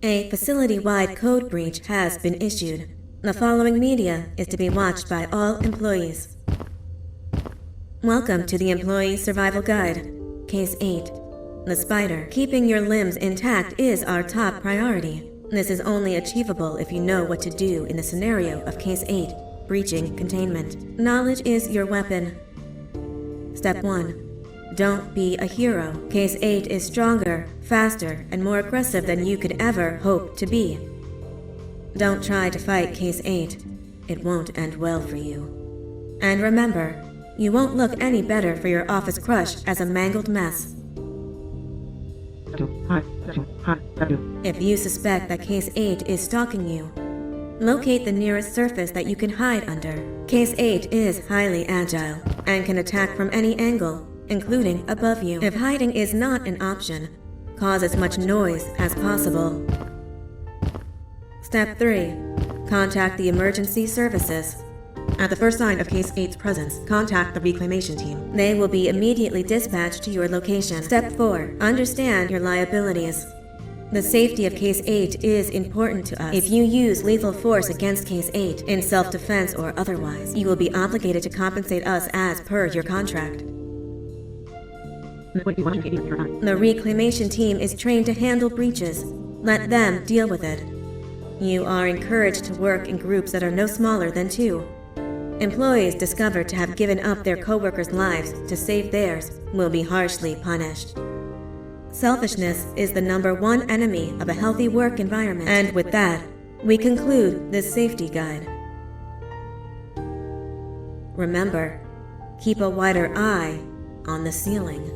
A facility-wide code breach has been issued. The following media is to be watched by all employees. Welcome to the Employee Survival Guide, Case 8. The spider. Keeping your limbs intact is our top priority. This is only achievable if you know what to do in the scenario of Case 8, breaching containment. Knowledge is your weapon. Step 1. Don't be a hero. Case 8 is stronger, faster, and more aggressive than you could ever hope to be. Don't try to fight Case 8. It won't end well for you. And remember, you won't look any better for your office crush as a mangled mess. If you suspect that Case 8 is stalking you, locate the nearest surface that you can hide under. Case 8 is highly agile and can attack from any angle, including above you. If hiding is not an option, cause as much noise as possible. Step 3. Contact the emergency services. At the first sign of Case 8's presence, contact the reclamation team. They will be immediately dispatched to your location. Step 4. Understand your liabilities. The safety of Case 8 is important to us. If you use lethal force against Case 8, in self-defense or otherwise, you will be obligated to compensate us as per your contract. The reclamation team is trained to handle breaches. Let them deal with it. You are encouraged to work in groups that are no smaller than 2. Employees discovered to have given up their co-workers' lives to save theirs will be harshly punished. Selfishness is the #1 enemy of a healthy work environment. And with that, we conclude this safety guide. Remember, keep a wider eye on the ceiling.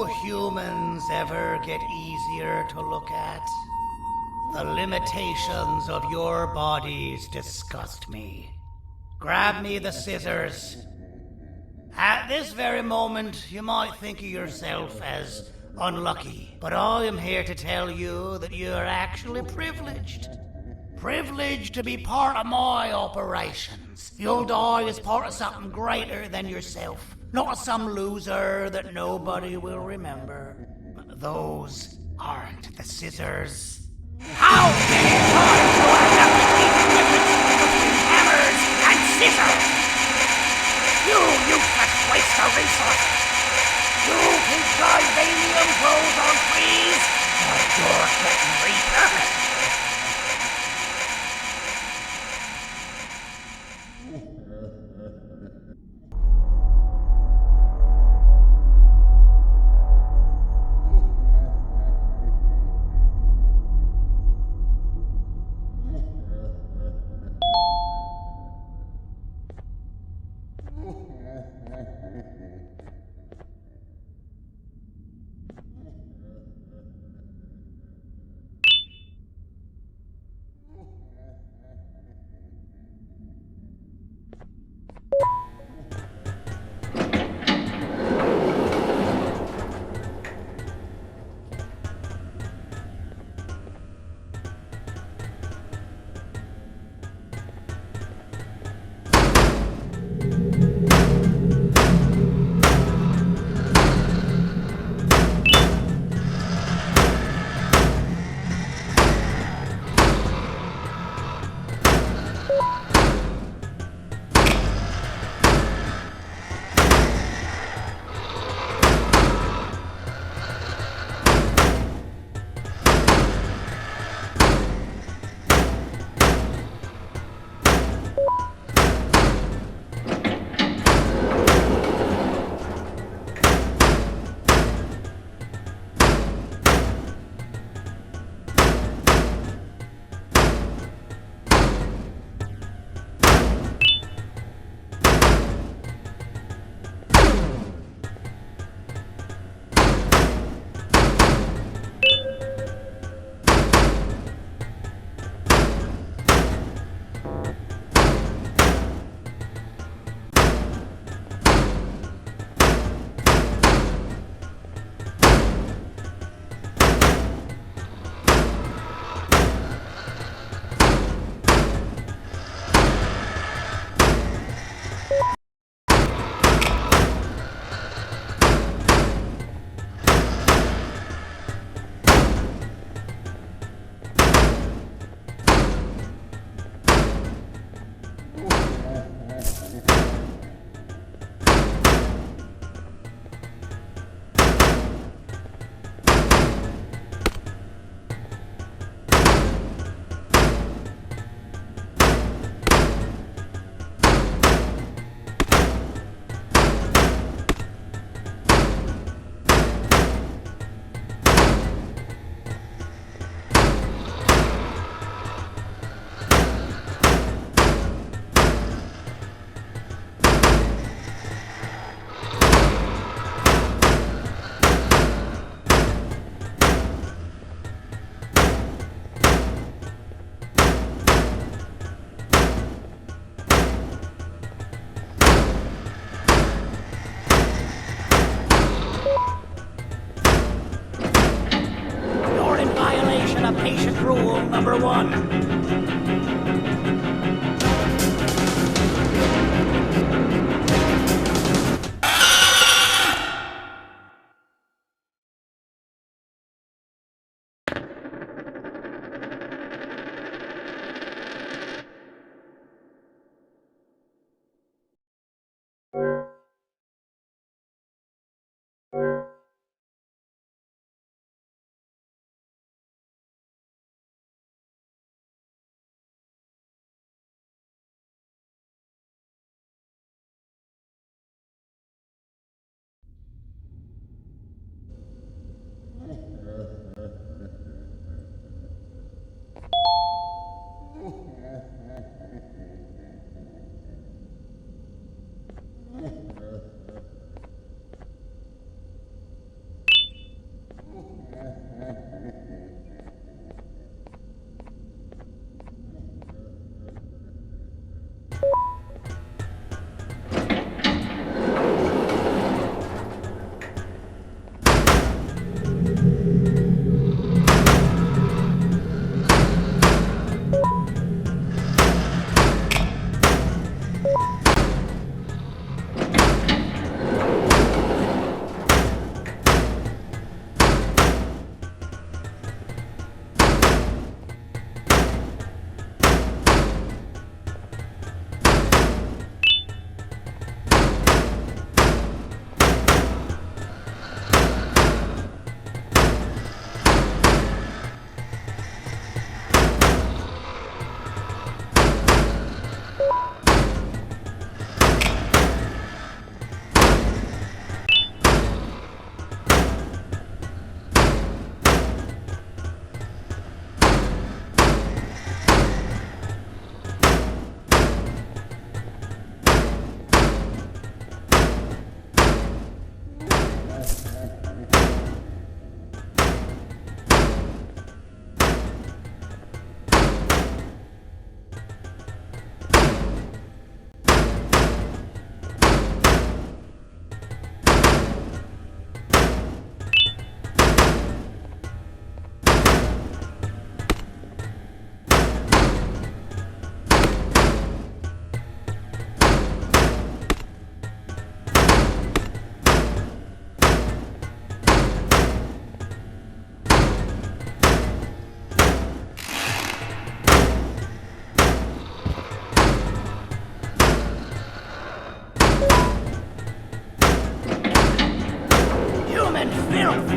you humans ever get easier to look at? The limitations of your bodies disgust me. Grab me the scissors. At this very moment, you might think of yourself as unlucky, but I am here to tell you that you are actually privileged. Privileged to be part of my operations. You'll die as part of something greater than yourself, not as some loser that nobody will remember. Those aren't the scissors. How many times do I have to teach the difference between hammers and scissors? You useless waste of resources! You think titanium grows on trees? Well, you're getting repurposed! Patient rule number 1. filth!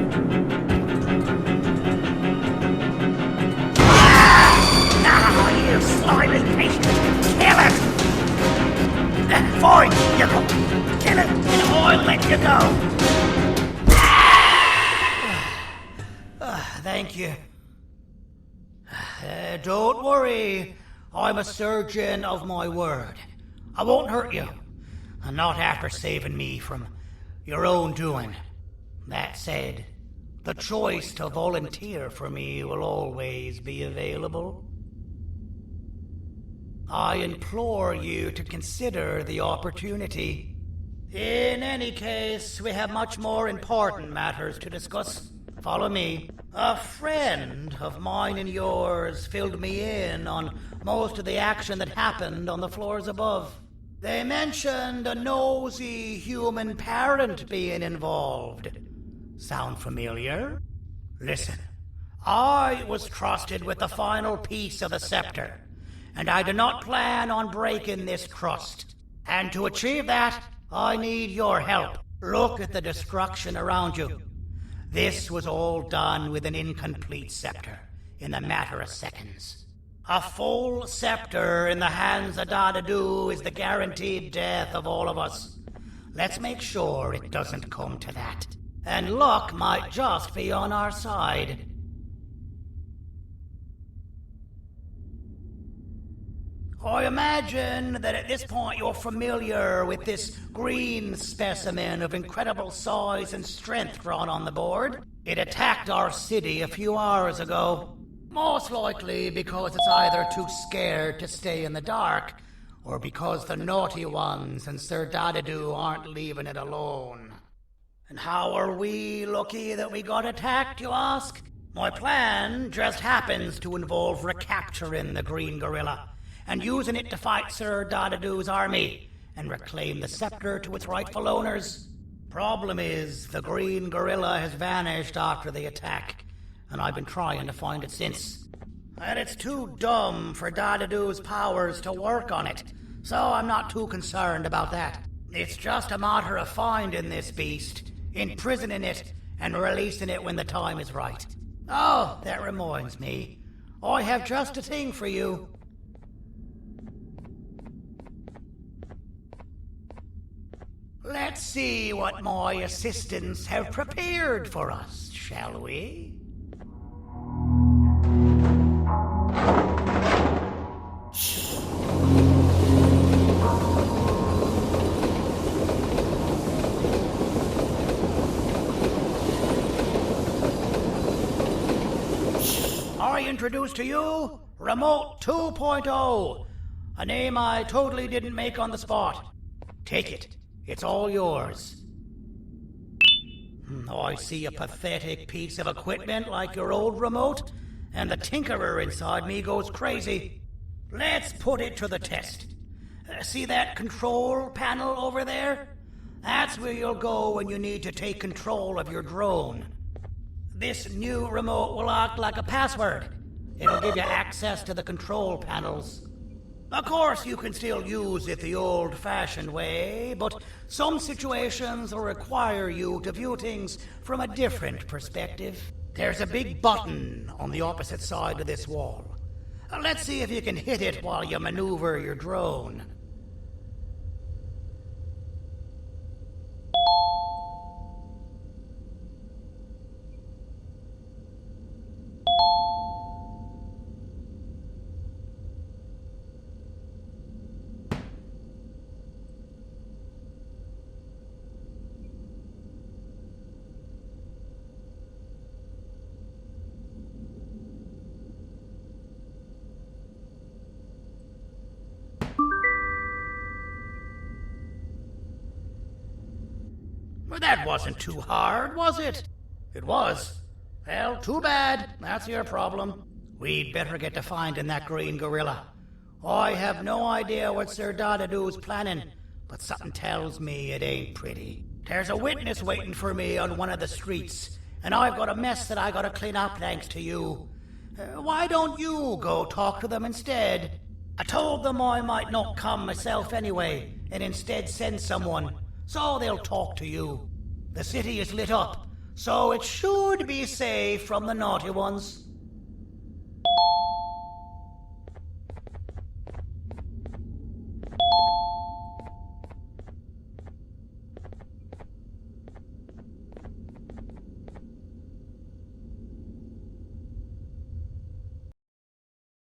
You slimy beast! Kill it! Fine, you go. Kill it, and I'll let you go. Thank you. Don't worry. I'm a surgeon of my word. I won't hurt you. And not after saving me from your own doing. That said, the choice to volunteer for me will always be available. I implore you to consider the opportunity. In any case, we have much more important matters to discuss. Follow me. A friend of mine and yours filled me in on most of the action that happened on the floors above. They mentioned a nosy human parent being involved. Sound familiar? Listen, I was trusted with the final piece of the scepter, and I do not plan on breaking this trust. And to achieve that, I need your help. Look at the destruction around you. This was all done with an incomplete scepter, in a matter of seconds. A full scepter in the hands of Dadadu is the guaranteed death of all of us. Let's make sure it doesn't come to that. And luck might just be on our side. I imagine that at this point you're familiar with this green specimen of incredible size and strength drawn on the board. It attacked our city a few hours ago. Most likely because it's either too scared to stay in the dark, or because the naughty ones and Sir Dadadu aren't leaving it alone. And how are we lucky that we got attacked, you ask? My plan just happens to involve recapturing the green gorilla and using it to fight Sir Dadadu's army and reclaim the scepter to its rightful owners. Problem is, the green gorilla has vanished after the attack, and I've been trying to find it since. And it's too dumb for Dadadu's powers to work on it, so I'm not too concerned about that. It's just a matter of finding this beast, imprisoning it, and releasing it when the time is right. Oh, that reminds me. I have just a thing for you. Let's see what my assistants have prepared for us, shall we? I introduce to you Remote 2.0, a name I totally didn't make on the spot. Take it. It's all yours. I see a pathetic piece of equipment like your old remote, and the tinkerer inside me goes crazy. Let's put it to the test. See that control panel over there? That's where you'll go when you need to take control of your drone. This new remote will act like a password. It'll give you access to the control panels. Of course, you can still use it the old-fashioned way, but some situations will require you to view things from a different perspective. There's a big button on the opposite side of this wall. Let's see if you can hit it while you maneuver your drone. Well, that wasn't too hard, was it? It was. Well, too bad. That's your problem. We'd better get to finding that green gorilla. I have no idea what Sir Dadadu's planning, but something tells me it ain't pretty. There's a witness waiting for me on one of the streets, and I've got a mess that I gotta clean up thanks to you. Why don't you go talk to them instead? I told them I might not come myself anyway, and instead send someone, so they'll talk to you. The city is lit up, so it should be safe from the naughty ones.